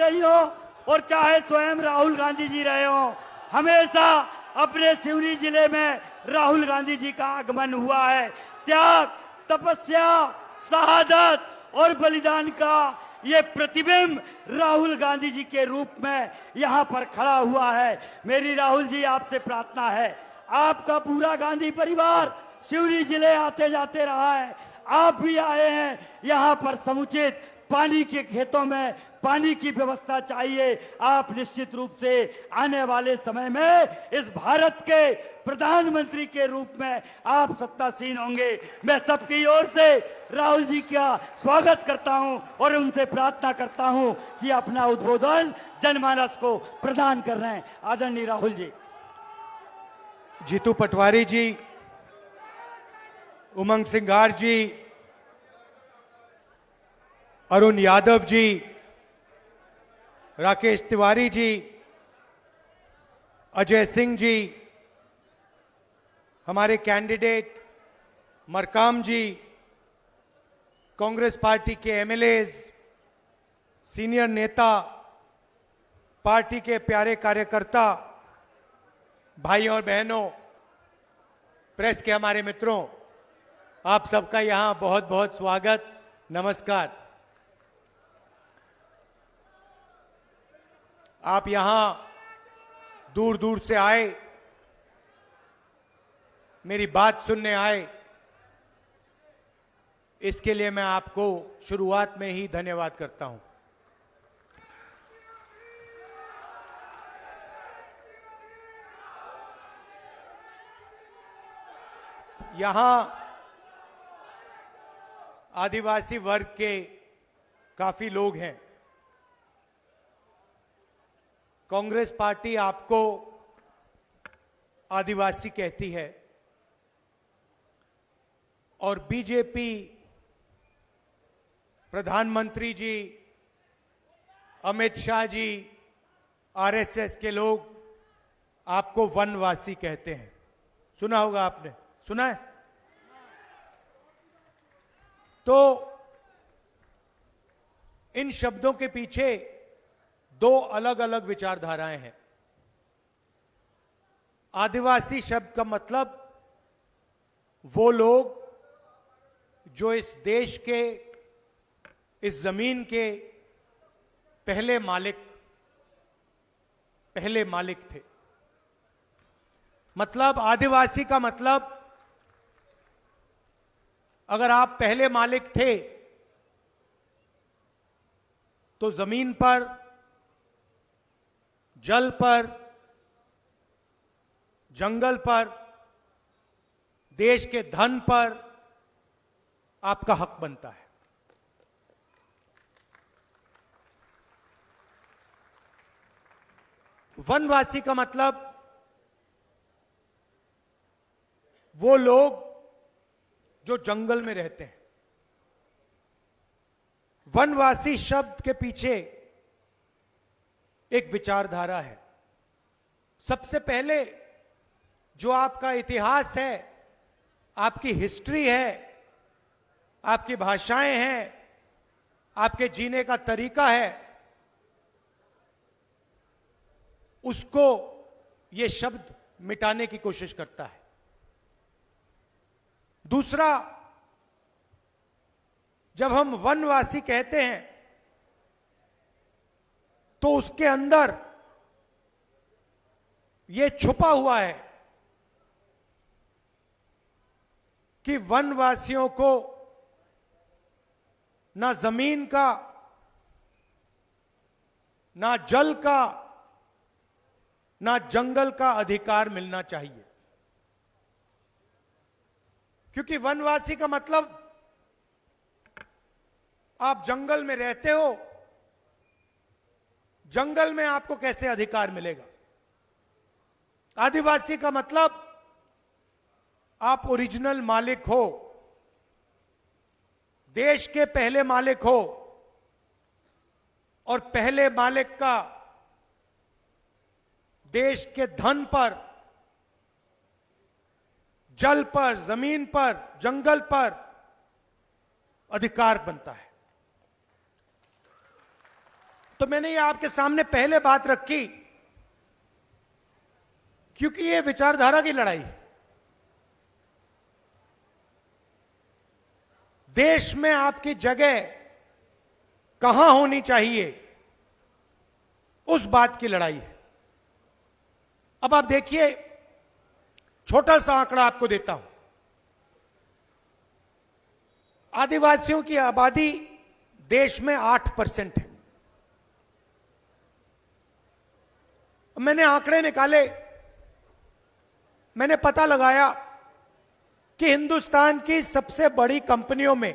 रही हो और चाहे स्वयं राहुल गांधी जी रहे हो, हमेशा अपने सिवनी जिले में राहुल गांधी जी का आगमन हुआ है। त्याग, तपस्या, शहादत और बलिदान का ये प्रतिबिंब राहुल गांधी जी के रूप में यहाँ पर खड़ा हुआ है। मेरी राहुल जी आपसे प्रार्थना है, आपका पूरा गांधी परिवार सिवनी जिले आते जाते रहा है, आप भी आए हैं, यहाँ पर समुचित पानी के खेतों में पानी की व्यवस्था चाहिए। आप निश्चित रूप से आने वाले समय में इस भारत के प्रधानमंत्री के रूप में आप सत्तासीन होंगे। मैं सबकी ओर से राहुल जी का स्वागत करता हूं और उनसे प्रार्थना करता हूं कि अपना उद्बोधन जनमानस को प्रदान कर रहे हैं। आदरणीय राहुल जी। जीतू पटवारी जी, उमंग सिंघार जी, अरुण यादव जी, राकेश तिवारी जी, अजय सिंह जी, हमारे कैंडिडेट मरकाम जी, कांग्रेस पार्टी के एमएलएज, सीनियर नेता, पार्टी के प्यारे कार्यकर्ता, भाई और बहनों, प्रेस के हमारे मित्रों, आप सबका यहां बहुत बहुत स्वागत, नमस्कार। आप यहां दूर दूर से आए, मेरी बात सुनने आए, इसके लिए मैं आपको शुरुआत में ही धन्यवाद करता हूं। यहां आदिवासी वर्ग के काफी लोग हैं। कांग्रेस पार्टी आपको आदिवासी कहती है और बीजेपी, प्रधानमंत्री जी, अमित शाह जी, आरएसएस के लोग आपको वनवासी कहते हैं। सुना होगा आपने, सुना है? तो इन शब्दों के पीछे दो अलग अलग विचारधाराएं हैं। आदिवासी शब्द का मतलब वो लोग जो इस देश के, इस जमीन के पहले मालिक थे। मतलब आदिवासी का मतलब, अगर आप पहले मालिक थे तो जमीन पर, जल पर, जंगल पर, देश के धन पर आपका हक बनता है। वनवासी का मतलब वो लोग जो जंगल में रहते हैं। वनवासी शब्द के पीछे एक विचारधारा है। सबसे पहले जो आपका इतिहास है, आपकी हिस्ट्री है, आपकी भाषाएं हैं, आपके जीने का तरीका है, उसको यह शब्द मिटाने की कोशिश करता है। दूसरा, जब हम वनवासी कहते हैं तो उसके अंदर यह छुपा हुआ है कि वनवासियों को ना जमीन का, ना जल का, ना जंगल का अधिकार मिलना चाहिए। क्योंकि वनवासी का मतलब आप जंगल में रहते हो, जंगल में आपको कैसे अधिकार मिलेगा? आदिवासी का मतलब आप ओरिजिनल मालिक हो, देश के पहले मालिक हो, और पहले मालिक का देश के धन पर, जल पर, जमीन पर, जंगल पर अधिकार बनता है। तो मैंने ये आपके सामने पहले बात रखी क्योंकि ये विचारधारा की लड़ाई है। देश में आपकी जगह कहां होनी चाहिए, उस बात की लड़ाई है। अब आप देखिए, छोटा सा आंकड़ा आपको देता हूं। आदिवासियों की आबादी देश में 8% है। मैंने आंकड़े निकाले, मैंने पता लगाया कि हिंदुस्तान की सबसे बड़ी कंपनियों में,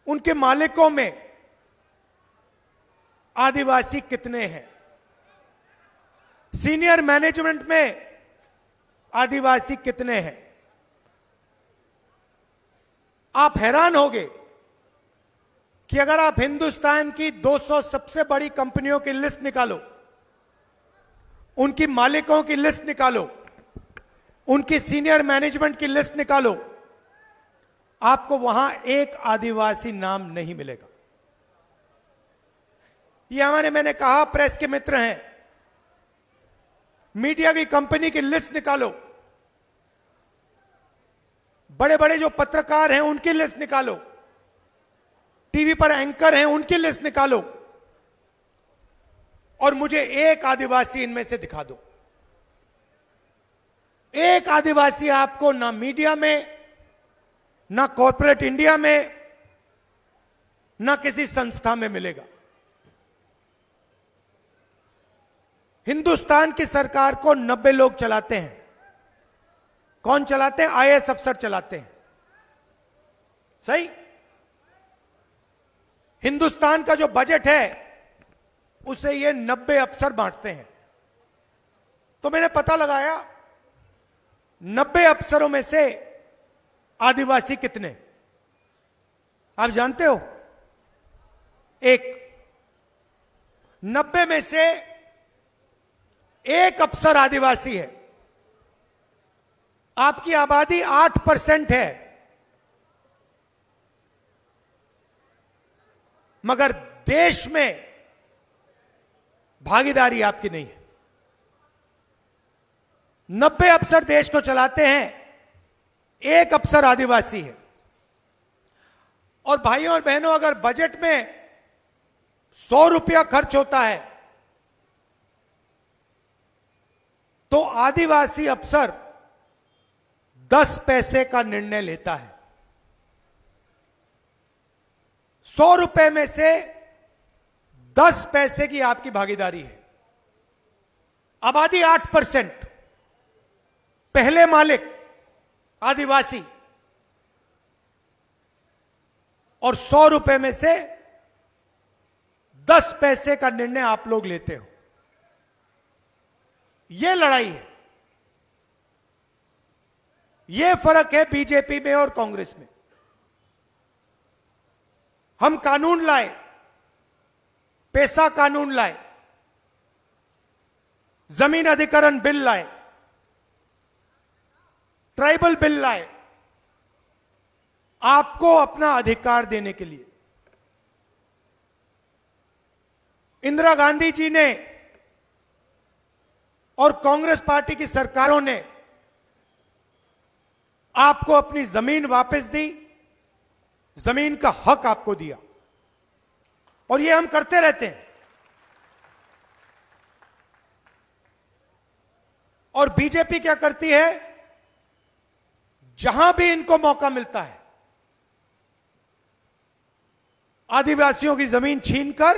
उनके मालिकों में आदिवासी कितने हैं, सीनियर मैनेजमेंट में आदिवासी कितने हैं। आप हैरान होंगे कि अगर आप हिंदुस्तान की 200 सबसे बड़ी कंपनियों की लिस्ट निकालो, उनकी मालिकों की लिस्ट निकालो, उनकी सीनियर मैनेजमेंट की लिस्ट निकालो, आपको वहां एक आदिवासी नाम नहीं मिलेगा। ये हमारे, मैंने कहा, प्रेस के मित्र हैं, मीडिया की कंपनी की लिस्ट निकालो, बड़े बड़े जो पत्रकार हैं उनकी लिस्ट निकालो, टीवी पर एंकर हैं उनकी लिस्ट निकालो, और मुझे एक आदिवासी इनमें से दिखा दो। एक आदिवासी आपको ना मीडिया में, ना कॉर्पोरेट इंडिया में, ना किसी संस्था में मिलेगा। हिंदुस्तान की सरकार को 90 लोग चलाते हैं। कौन चलाते हैं? आईएएस अफसर चलाते हैं। सही? हिंदुस्तान का जो बजट है उसे ये 90 अफसर बांटते हैं। तो मैंने पता लगाया 90 अफसरों में से आदिवासी कितने, आप जानते हो? एक। 90 में से एक अफसर आदिवासी है। आपकी आबादी 8% है, मगर देश में भागीदारी आपकी नहीं है। 90 अफसर देश को चलाते हैं, एक अफसर आदिवासी है। और भाइयों और बहनों, अगर बजट में 100 रुपया खर्च होता है तो आदिवासी अफसर 10 पैसे का निर्णय लेता है। 100 रुपए में से 10 पैसे की आपकी भागीदारी है। आबादी 8%, पहले मालिक आदिवासी, और 100 रुपए में से 10 पैसे का निर्णय आप लोग लेते हो। यह लड़ाई है। यह फर्क है बीजेपी में और कांग्रेस में। हम कानून लाए, पैसा कानून लाए, जमीन अधिकरण बिल लाए, ट्राइबल बिल लाए, आपको अपना अधिकार देने के लिए। इंदिरा गांधी जी ने और कांग्रेस पार्टी की सरकारों ने आपको अपनी जमीन वापस दी, जमीन का हक आपको दिया, और ये हम करते रहते हैं। और बीजेपी क्या करती है? जहां भी इनको मौका मिलता है, आदिवासियों की जमीन छीनकर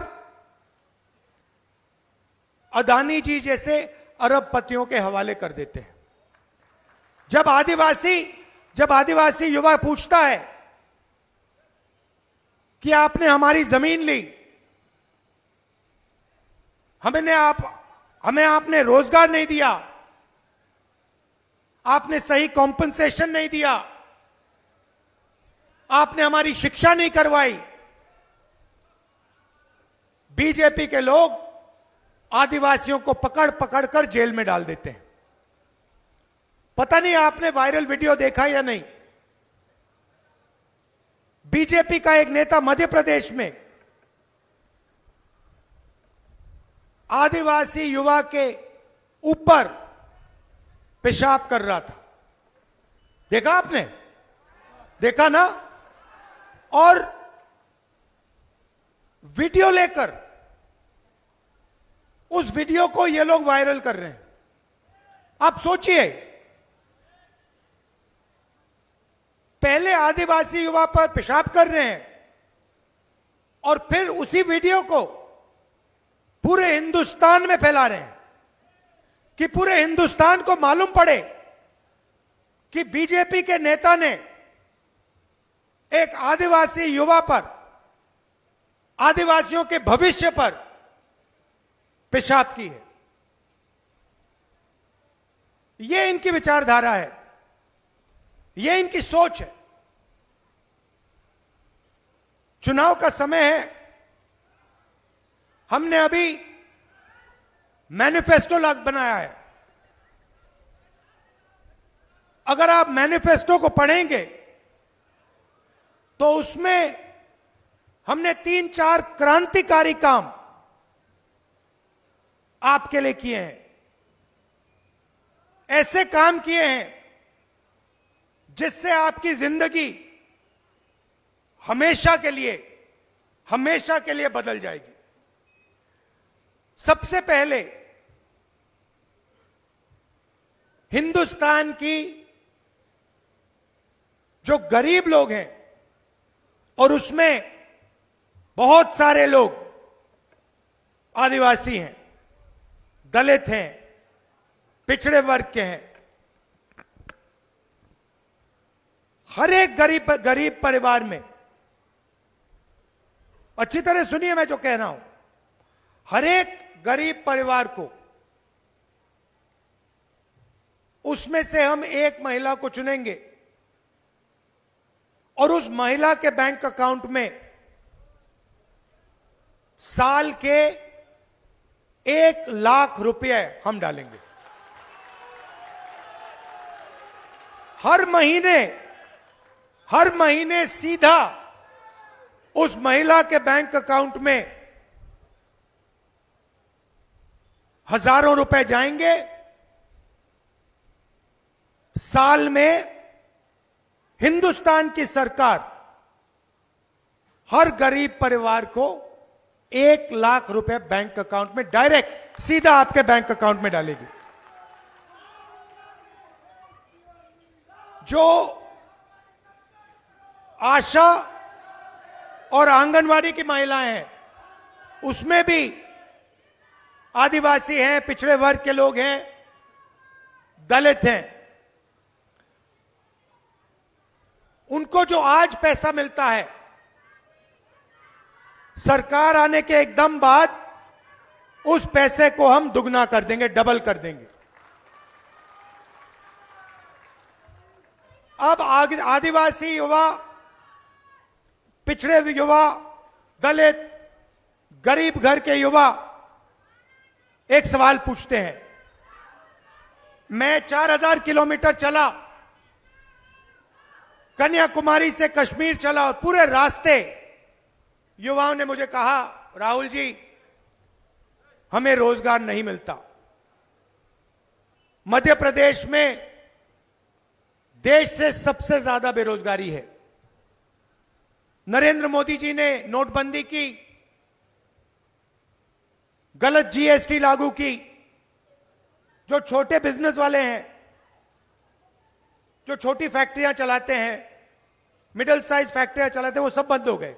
अदानी जी जैसे अरबपतियों के हवाले कर देते हैं। जब आदिवासी युवा पूछता है कि आपने हमारी जमीन ली, हमें आपने रोजगार नहीं दिया, आपने सही कॉम्पनसेशन नहीं दिया, आपने हमारी शिक्षा नहीं करवाई, बीजेपी के लोग आदिवासियों को पकड़ पकड़ कर जेल में डाल देते हैं। पता नहीं आपने वायरल वीडियो देखा या नहीं। बीजेपी का एक नेता मध्य प्रदेश में आदिवासी युवा के ऊपर पेशाब कर रहा था। देखा आपने? देखा ना? और वीडियो लेकर उस वीडियो को ये लोग वायरल कर रहे हैं। आप सोचिए, पहले आदिवासी युवा पर पेशाब कर रहे हैं और फिर उसी वीडियो को पूरे हिंदुस्तान में फैला रहे हैं कि पूरे हिंदुस्तान को मालूम पड़े कि बीजेपी के नेता ने एक आदिवासी युवा पर, आदिवासियों के भविष्य पर पेशाब की है। यह इनकी विचारधारा है, यह इनकी सोच है। चुनाव का समय है, हमने अभी मैनिफेस्टो बनाया है। अगर आप मैनिफेस्टो को पढ़ेंगे तो उसमें हमने 3-4 क्रांतिकारी काम आपके लिए किए हैं। ऐसे काम किए हैं जिससे आपकी जिंदगी हमेशा के लिए बदल जाएगी। सबसे पहले हिंदुस्तान की जो गरीब लोग हैं, और उसमें बहुत सारे लोग आदिवासी हैं, दलित हैं, पिछड़े वर्ग के हैं, हर एक गरीब परिवार में, अच्छी तरह सुनिए मैं जो कह रहा हूं, हर एक गरीब परिवार को, उसमें से हम एक महिला को चुनेंगे और उस महिला के बैंक अकाउंट में साल के 1 लाख रुपए हम डालेंगे। हर महीने सीधा उस महिला के बैंक अकाउंट में हजारों रुपए जाएंगे। साल में हिंदुस्तान की सरकार हर गरीब परिवार को 1 लाख रुपए बैंक अकाउंट में डायरेक्ट सीधा आपके बैंक अकाउंट में डालेगी। जो आशा और आंगनवाड़ी की महिलाएं हैं, उसमें भी आदिवासी हैं, पिछड़े वर्ग के लोग हैं, दलित हैं। उनको जो आज पैसा मिलता है, सरकार आने के एकदम बाद उस पैसे को हम दुगना कर देंगे, डबल कर देंगे। अब आदिवासी युवा, पिछड़े युवा, दलित, गरीब घर के युवा एक सवाल पूछते हैं। मैं 4000 किलोमीटर चला, कन्याकुमारी से कश्मीर चला, और पूरे रास्ते युवाओं ने मुझे कहा, राहुल जी हमें रोजगार नहीं मिलता। मध्य प्रदेश में देश से सबसे ज्यादा बेरोजगारी है। नरेंद्र मोदी जी ने नोटबंदी की, गलत जीएसटी लागू की। जो छोटे बिजनेस वाले हैं, जो छोटी फैक्ट्रियां चलाते हैं, मिडिल साइज फैक्ट्रियां चलाते हैं, वो सब बंद हो गए।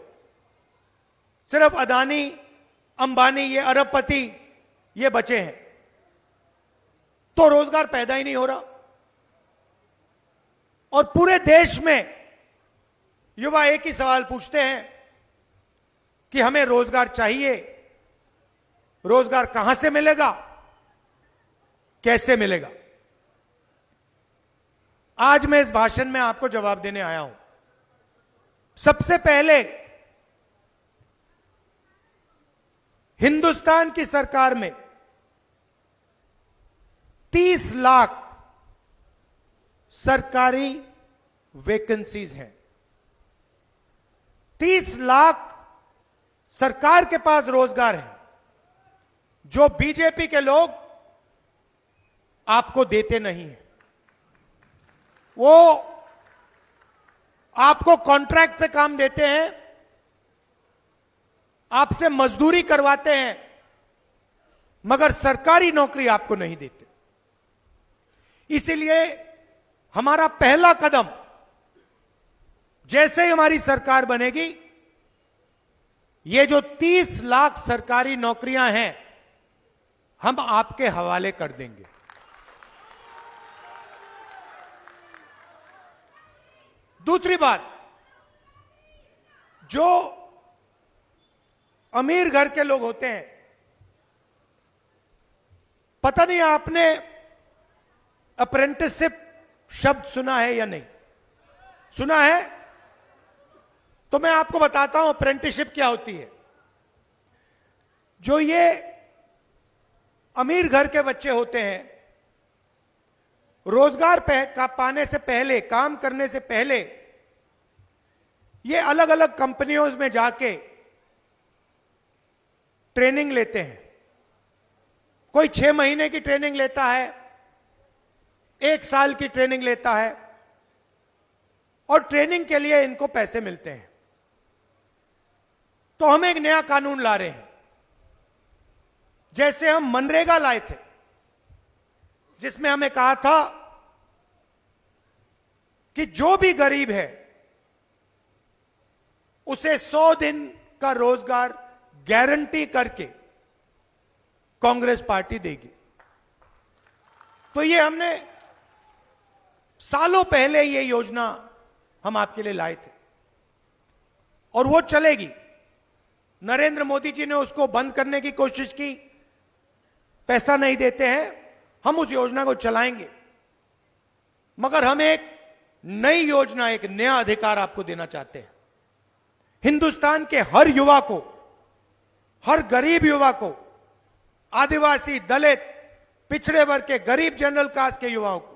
सिर्फ अदानी, अंबानी, ये अरबपति ये बचे हैं। तो रोजगार पैदा ही नहीं हो रहा। और पूरे देश में युवा एक ही सवाल पूछते हैं कि हमें रोजगार चाहिए। रोजगार कहां से मिलेगा, कैसे मिलेगा? आज मैं इस भाषण में आपको जवाब देने आया हूं। सबसे पहले हिंदुस्तान की सरकार में 30 लाख सरकारी वैकेंसीज हैं। 30 लाख सरकार के पास रोजगार है जो बीजेपी के लोग आपको देते नहीं है। वो आपको कॉन्ट्रैक्ट पे काम देते हैं, आपसे मजदूरी करवाते हैं, मगर सरकारी नौकरी आपको नहीं देते। इसीलिए हमारा पहला कदम, जैसे ही हमारी सरकार बनेगी, ये जो 30 लाख सरकारी नौकरियां हैं हम आपके हवाले कर देंगे। दूसरी बात, जो अमीर घर के लोग होते हैं, पता नहीं आपने अप्रेंटिसशिप शब्द सुना है या नहीं सुना है, तो मैं आपको बताता हूं अप्रेंटिसशिप क्या होती है। जो ये अमीर घर के बच्चे होते हैं, रोजगार का पाने से पहले, काम करने से पहले, ये अलग अलग कंपनियों में जाके ट्रेनिंग लेते हैं। कोई 6 महीने की ट्रेनिंग लेता है, 1 साल की ट्रेनिंग लेता है, और ट्रेनिंग के लिए इनको पैसे मिलते हैं। तो हम एक नया कानून ला रहे हैं। जैसे हम मनरेगा लाए थे, जिसमें हमें कहा था कि जो भी गरीब है उसे 100 दिन का रोजगार गारंटी करके कांग्रेस पार्टी देगी। तो ये हमने सालों पहले ये योजना हम आपके लिए लाए थे, और वो चलेगी। नरेंद्र मोदी जी ने उसको बंद करने की कोशिश की, पैसा नहीं देते हैं, हम उस योजना को चलाएंगे। मगर हम एक नई योजना, एक नया अधिकार आपको देना चाहते हैं। हिंदुस्तान के हर युवा को, हर गरीब युवा को, आदिवासी, दलित, पिछड़े वर्ग के, गरीब जनरल कास्ट के युवाओं को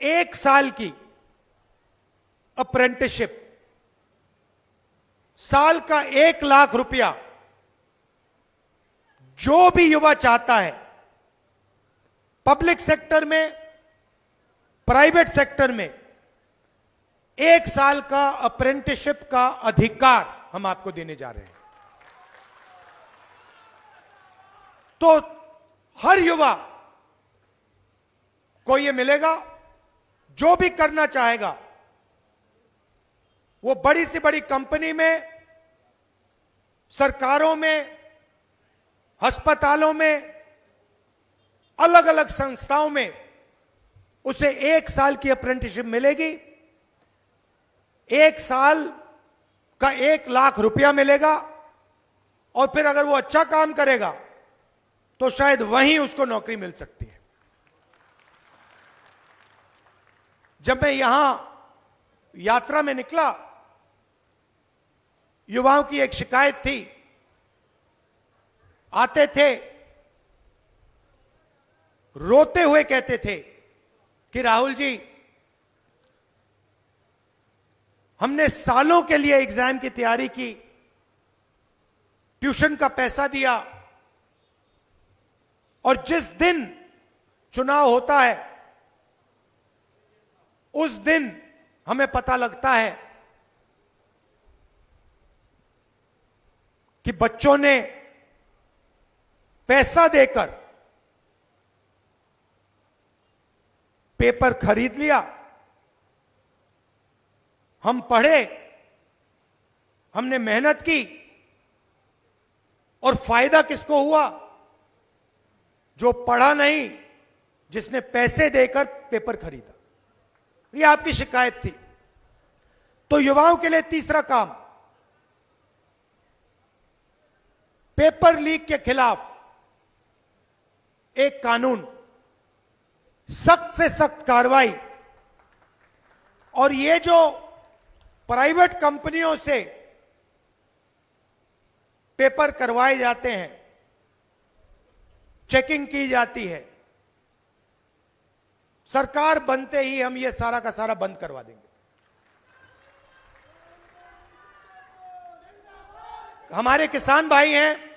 1 साल की अप्रेंटिसशिप, साल का 1 लाख रुपया जो भी युवा चाहता है, पब्लिक सेक्टर में, प्राइवेट सेक्टर में, 1 साल का अप्रेंटिसशिप का अधिकार हम आपको देने जा रहे हैं। तो हर युवा को यह मिलेगा। जो भी करना चाहेगा वो बड़ी से बड़ी कंपनी में, सरकारों में, अस्पतालों में, अलग अलग संस्थाओं में उसे 1 साल की अप्रेंटिसशिप मिलेगी। 1 साल का 1 लाख रुपया मिलेगा, और फिर अगर वो अच्छा काम करेगा तो शायद वहीं उसको नौकरी मिल सकती है। जब मैं यहां यात्रा में निकला, युवाओं की एक शिकायत थी। आते थे, रोते हुए कहते थे कि राहुल जी, हमने सालों के लिए एग्जाम की तैयारी की, ट्यूशन का पैसा दिया, और जिस दिन चुनाव होता है उस दिन हमें पता लगता है कि बच्चों ने पैसा देकर पेपर खरीद लिया। हम पढ़े, हमने मेहनत की, और फायदा किसको हुआ? जो पढ़ा नहीं, जिसने पैसे देकर पेपर खरीदा। यह आपकी शिकायत थी। तो युवाओं के लिए तीसरा काम, पेपर लीक के खिलाफ एक कानून, सख्त से सख्त कार्रवाई। और ये जो प्राइवेट कंपनियों से पेपर करवाए जाते हैं, चेकिंग की जाती है, सरकार बनते ही हम ये सारा का सारा बंद करवा देंगे। हमारे किसान भाई हैं,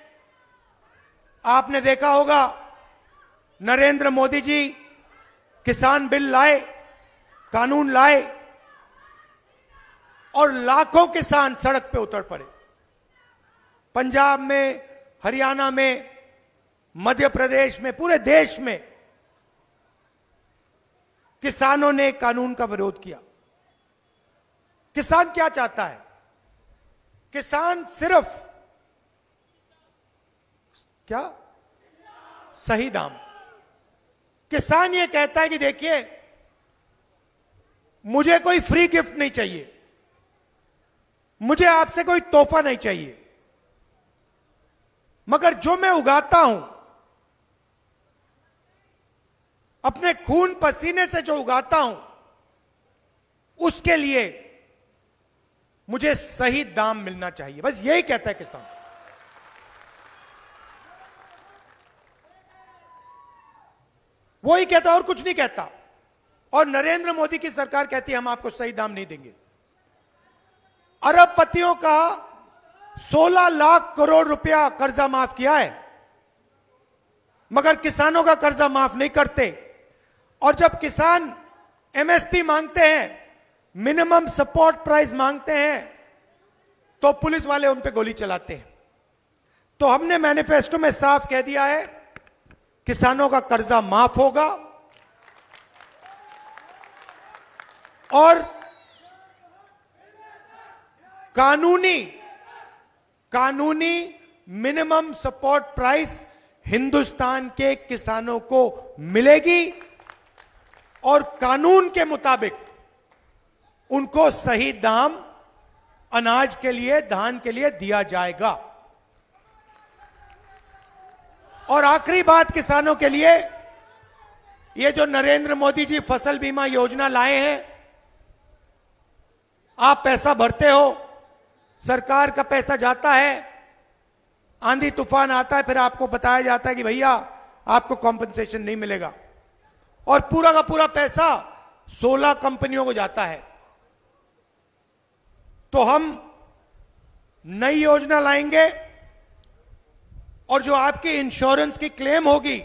आपने देखा होगा नरेंद्र मोदी जी किसान बिल लाए, कानून लाए और लाखों किसान सड़क पे उतर पड़े। पंजाब में, हरियाणा में, मध्य प्रदेश में, पूरे देश में किसानों ने कानून का विरोध किया। किसान क्या चाहता है? किसान सिर्फ क्या? सही दाम। किसान ये कहता है कि देखिए, मुझे कोई फ्री गिफ्ट नहीं चाहिए, मुझे आपसे कोई तोहफा नहीं चाहिए, मगर जो मैं उगाता हूं, अपने खून पसीने से जो उगाता हूं, उसके लिए मुझे सही दाम मिलना चाहिए। बस यही कहता है किसान। वो ही कहता, और कुछ नहीं कहता। और नरेंद्र मोदी की सरकार कहती है हम आपको सही दाम नहीं देंगे। अरबपतियों का 16 लाख करोड़ रुपया कर्जा माफ किया है, मगर किसानों का कर्जा माफ नहीं करते। और जब किसान एमएसपी मांगते हैं, मिनिमम सपोर्ट प्राइस मांगते हैं, तो पुलिस वाले उन पे गोली चलाते हैं। तो हमने मैनिफेस्टो में साफ कह दिया है, किसानों का कर्जा माफ होगा और कानूनी मिनिमम सपोर्ट प्राइस हिंदुस्तान के किसानों को मिलेगी और कानून के मुताबिक उनको सही दाम अनाज के लिए, धान के लिए दिया जाएगा। और आखिरी बात किसानों के लिए, ये जो नरेंद्र मोदी जी फसल बीमा योजना लाए हैं, आप पैसा भरते हो, सरकार का पैसा जाता है, आंधी तूफान आता है, फिर आपको बताया जाता है कि भैया आपको कॉम्पनसेशन नहीं मिलेगा, और पूरा का पूरा पैसा 16 कंपनियों को जाता है। तो हम नई योजना लाएंगे और जो आपकी इंश्योरेंस की क्लेम होगी,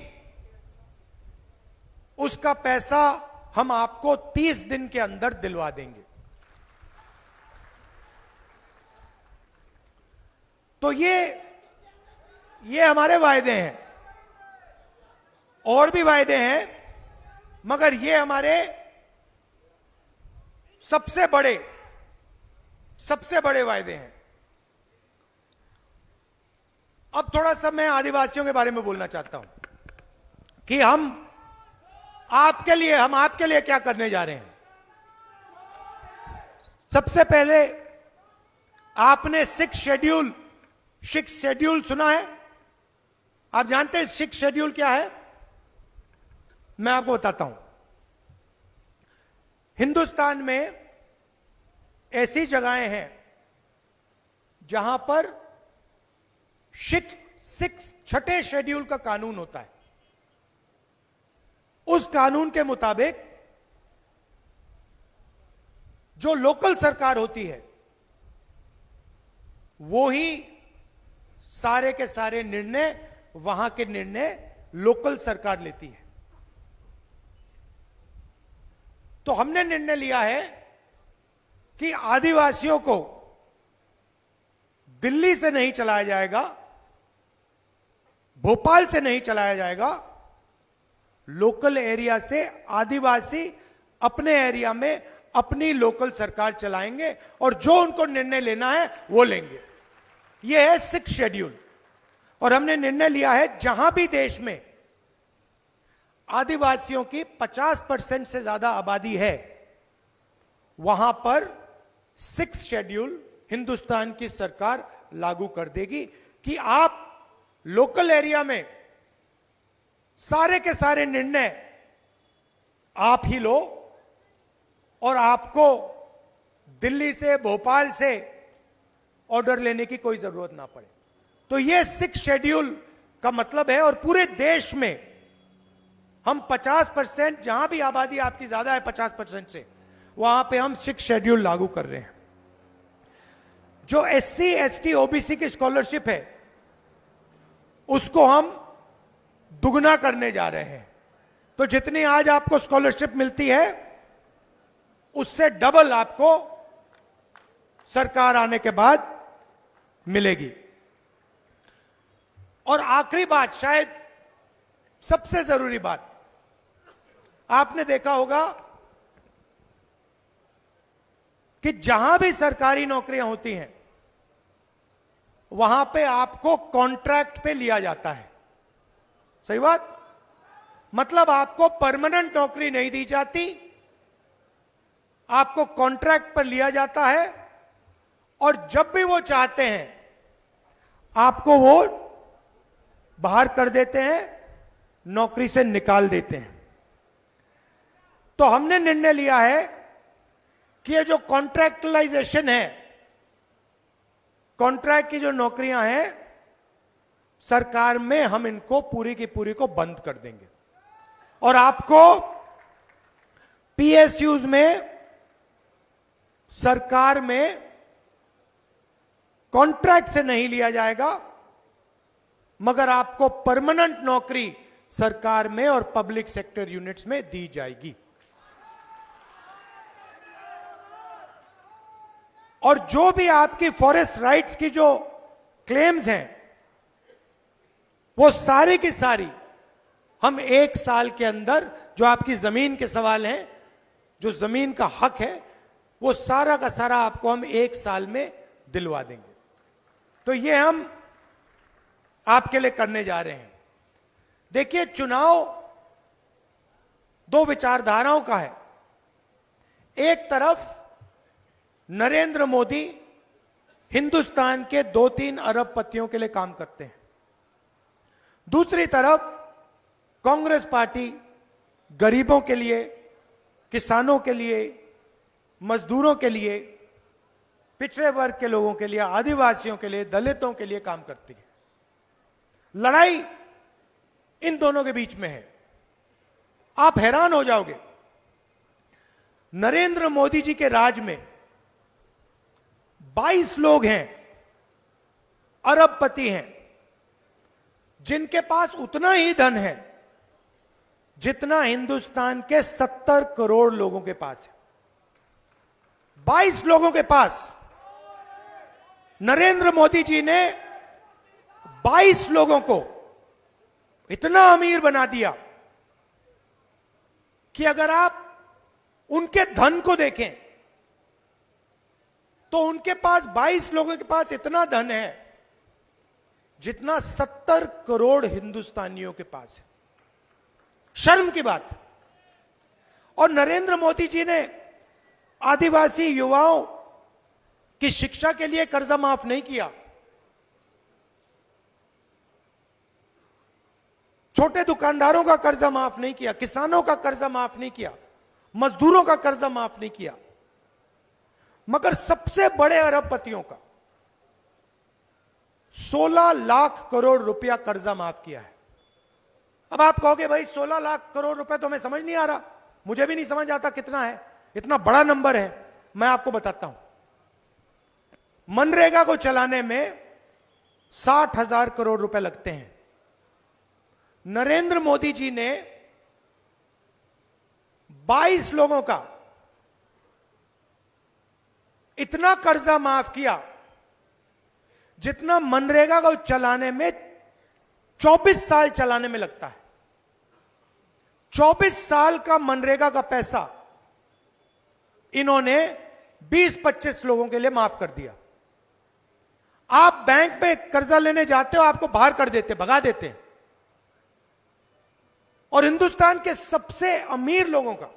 उसका पैसा हम आपको 30 दिन के अंदर दिलवा देंगे। तो ये हमारे वायदे हैं। और भी वायदे हैं, मगर ये हमारे सबसे बड़े वायदे हैं। अब थोड़ा सा मैं आदिवासियों के बारे में बोलना चाहता हूं कि हम आपके लिए क्या करने जा रहे हैं। सबसे पहले, आपने सिक्स शेड्यूल सुना है? आप जानते हैं सिक्स शेड्यूल क्या है? मैं आपको बताता हूं। हिंदुस्तान में ऐसी जगहें हैं जहां पर छठे शेड्यूल का कानून होता है। उस कानून के मुताबिक जो लोकल सरकार होती है, वो ही सारे के सारे निर्णय, वहां के निर्णय लोकल सरकार लेती है। तो हमने निर्णय लिया है कि आदिवासियों को दिल्ली से नहीं चलाया जाएगा, भोपाल से नहीं चलाया जाएगा, लोकल एरिया से आदिवासी अपने एरिया में अपनी लोकल सरकार चलाएंगे और जो उनको निर्णय लेना है वो लेंगे। यह है सिक्स शेड्यूल। और हमने निर्णय लिया है, जहां भी देश में आदिवासियों की 50% से ज्यादा आबादी है, वहां पर सिक्स शेड्यूल हिंदुस्तान की सरकार लागू कर देगी कि आप लोकल एरिया में सारे के सारे निर्णय आप ही लो और आपको दिल्ली से, भोपाल से ऑर्डर लेने की कोई जरूरत ना पड़े। तो यह सिक्स शेड्यूल का मतलब है। और पूरे देश में हम 50%, जहां भी आबादी आपकी ज्यादा है 50% से, वहां पे हम सिक्स शेड्यूल लागू कर रहे हैं। जो SC ST OBC की स्कॉलरशिप है उसको हम दुगना करने जा रहे हैं। तो जितनी आज आपको स्कॉलरशिप मिलती है उससे डबल आपको सरकार आने के बाद मिलेगी। और आखिरी बात, शायद सबसे जरूरी बात, आपने देखा होगा कि जहां भी सरकारी नौकरियां होती हैं वहां पे आपको कॉन्ट्रैक्ट पे लिया जाता है। सही बात? मतलब आपको परमानेंट नौकरी नहीं दी जाती, आपको कॉन्ट्रैक्ट पर लिया जाता है और जब भी वो चाहते हैं आपको वो बाहर कर देते हैं, नौकरी से निकाल देते हैं। तो हमने निर्णय लिया है कि ये जो कॉन्ट्रैक्टलाइजेशन है, कॉन्ट्रैक्ट की जो नौकरियां हैं सरकार में, हम इनको पूरी की पूरी को बंद कर देंगे और आपको PSUs में सरकार में कॉन्ट्रैक्ट से नहीं लिया जाएगा, मगर आपको परमानेंट नौकरी सरकार में और पब्लिक सेक्टर यूनिट्स में दी जाएगी। और जो भी आपकी फॉरेस्ट राइट्स की जो क्लेम्स हैं वो सारी की सारी हम 1 साल के अंदर, जो आपकी जमीन के सवाल हैं, जो जमीन का हक है, वो सारा का सारा आपको हम 1 साल में दिलवा देंगे। तो ये हम आपके लिए करने जा रहे हैं। देखिए, चुनाव 2 विचारधाराओं का है। एक तरफ नरेंद्र मोदी हिंदुस्तान के 2-3 अरबपतियों के लिए काम करते हैं, दूसरी तरफ कांग्रेस पार्टी गरीबों के लिए, किसानों के लिए, मजदूरों के लिए, पिछड़े वर्ग के लोगों के लिए, आदिवासियों के लिए, दलितों के लिए काम करती है। लड़ाई इन दोनों के बीच में है। आप हैरान हो जाओगे, नरेंद्र मोदी जी के राज में 22 लोग हैं, अरबपति हैं, जिनके पास उतना ही धन है जितना हिंदुस्तान के 70 करोड़ लोगों के पास है। 22 लोगों के पास नरेंद्र मोदी जी ने 22 लोगों को इतना अमीर बना दिया कि अगर आप उनके धन को देखें तो उनके पास 22 लोगों के पास इतना धन है जितना 70 करोड़ हिंदुस्तानियों के पास है। शर्म की बात। और नरेंद्र मोदी जी ने आदिवासी युवाओं की शिक्षा के लिए कर्जा माफ नहीं किया, छोटे दुकानदारों का कर्जा माफ नहीं किया, किसानों का कर्जा माफ नहीं किया, मजदूरों का कर्जा माफ नहीं किया, मगर सबसे बड़े अरबपतियों का 16 लाख करोड़ रुपया कर्जा माफ किया है। अब आप कहोगे भाई 16 लाख करोड़ रुपए तो हमें समझ नहीं आ रहा, मुझे भी नहीं समझ आता कितना है, इतना बड़ा नंबर है। मैं आपको बताता हूं, मनरेगा को चलाने में 60,000 करोड़ रुपए लगते हैं। नरेंद्र मोदी जी ने 22 लोगों का इतना कर्जा माफ किया जितना मनरेगा को चलाने में 24 साल चलाने में लगता है। 24 साल का मनरेगा का पैसा इन्होंने 20-25 लोगों के लिए माफ कर दिया। आप बैंक में कर्जा लेने जाते हो, आपको बाहर कर देते, भगा देते हैं। और हिंदुस्तान के सबसे अमीर लोगों का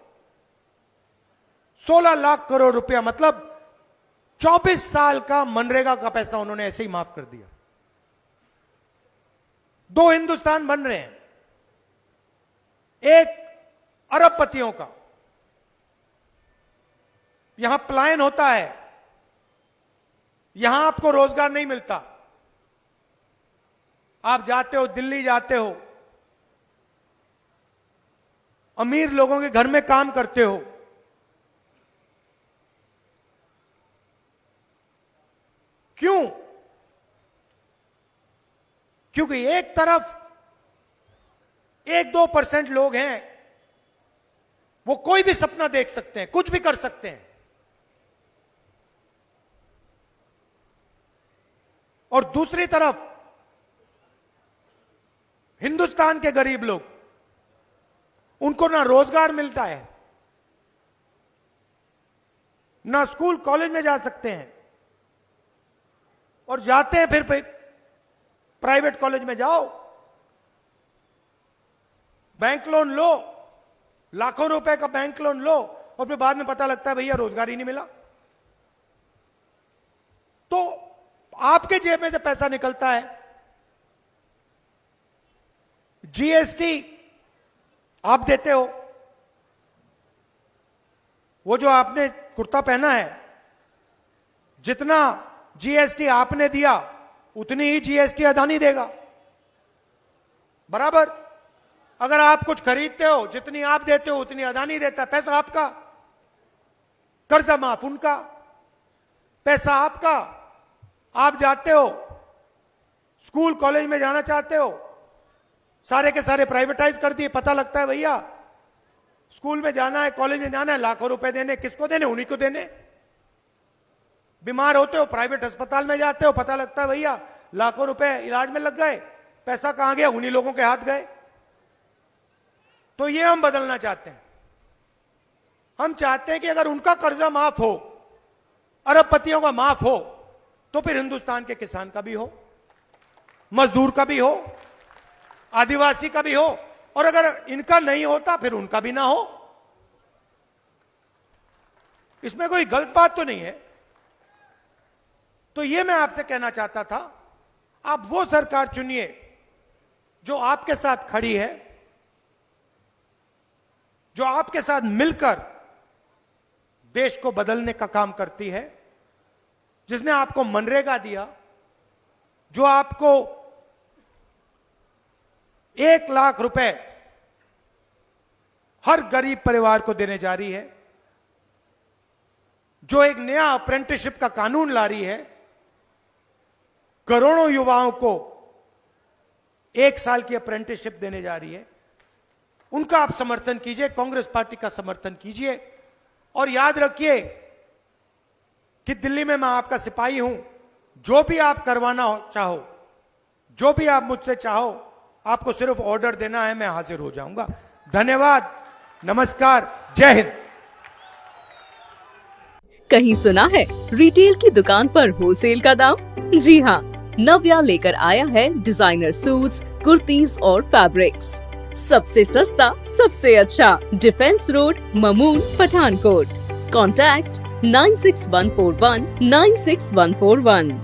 16 लाख करोड़ रुपया, मतलब 24 साल का मनरेगा का पैसा उन्होंने ऐसे ही माफ कर दिया। 2 हिंदुस्तान बन रहे हैं, एक अरबपतियों का, यहां पलायन होता है, यहां आपको रोजगार नहीं मिलता, आप जाते हो दिल्ली, जाते हो अमीर लोगों के घर में काम करते हो, क्यों? क्योंकि एक तरफ 1-2% लोग हैं, वो कोई भी सपना देख सकते हैं, कुछ भी कर सकते हैं, और दूसरी तरफ हिंदुस्तान के गरीब लोग, उनको ना रोजगार मिलता है, ना स्कूल कॉलेज में जा सकते हैं, और जाते हैं फिर प्राइवेट कॉलेज में जाओ, बैंक लोन लो, लाखों रुपए का बैंक लोन लो, और फिर बाद में पता लगता है भैया रोजगार ही नहीं मिला। तो आपके जेब में से पैसा निकलता है, जीएसटी आप देते हो, वो जो आपने कुर्ता पहना है, जितना जीएसटी आपने दिया उतनी ही जीएसटी अदानी देगा, बराबर। अगर आप कुछ खरीदते हो, जितनी आप देते हो उतनी अदानी देता है, पैसा आपका, कर्जा माफ उनका, पैसा आपका। आप जाते हो स्कूल कॉलेज में जाना चाहते हो, सारे के सारे प्राइवेटाइज कर दिए, पता लगता है भैया स्कूल में जाना है, कॉलेज में जाना है, लाखों रुपए देने, किसको देने? उन्हीं को देने। बीमार होते हो, प्राइवेट अस्पताल में जाते हो, पता लगता है भैया लाखों रुपए इलाज में लग गए, पैसा कहां गया? उन्हीं लोगों के हाथ गए। तो ये हम बदलना चाहते हैं। हम चाहते हैं कि अगर उनका कर्जा माफ हो, अरबपतियों का माफ हो, तो फिर हिंदुस्तान के किसान का भी हो, मजदूर का भी हो, आदिवासी का भी हो, और अगर इनका नहीं होता फिर उनका भी ना हो। इसमें कोई गलत बात तो नहीं है। तो ये मैं आपसे कहना चाहता था, आप वो सरकार चुनिए जो आपके साथ खड़ी है, जो आपके साथ मिलकर देश को बदलने का काम करती है, जिसने आपको मनरेगा दिया, जो आपको 1 लाख रुपए हर गरीब परिवार को देने जा रही है, जो एक नया अप्रेंटिसशिप का कानून ला रही है, करोड़ों युवाओं को 1 साल की अप्रेंटिसशिप देने जा रही है, उनका आप समर्थन कीजिए, कांग्रेस पार्टी का समर्थन कीजिए। और याद रखिए कि दिल्ली में मैं आपका सिपाही हूं, जो भी आप करवाना चाहो, जो भी आप मुझसे चाहो, आपको सिर्फ ऑर्डर देना है, मैं हाजिर हो जाऊंगा। धन्यवाद, नमस्कार, जय हिंद। कहीं सुना है रिटेल की दुकान पर होलसेल का दाम? जी हाँ, नव्या लेकर आया है डिजाइनर सूट्स, कुर्तीज और फैब्रिक्स। सबसे सस्ता, सबसे अच्छा, defence road, Mamun, Pathankot. Contact 96141 96141।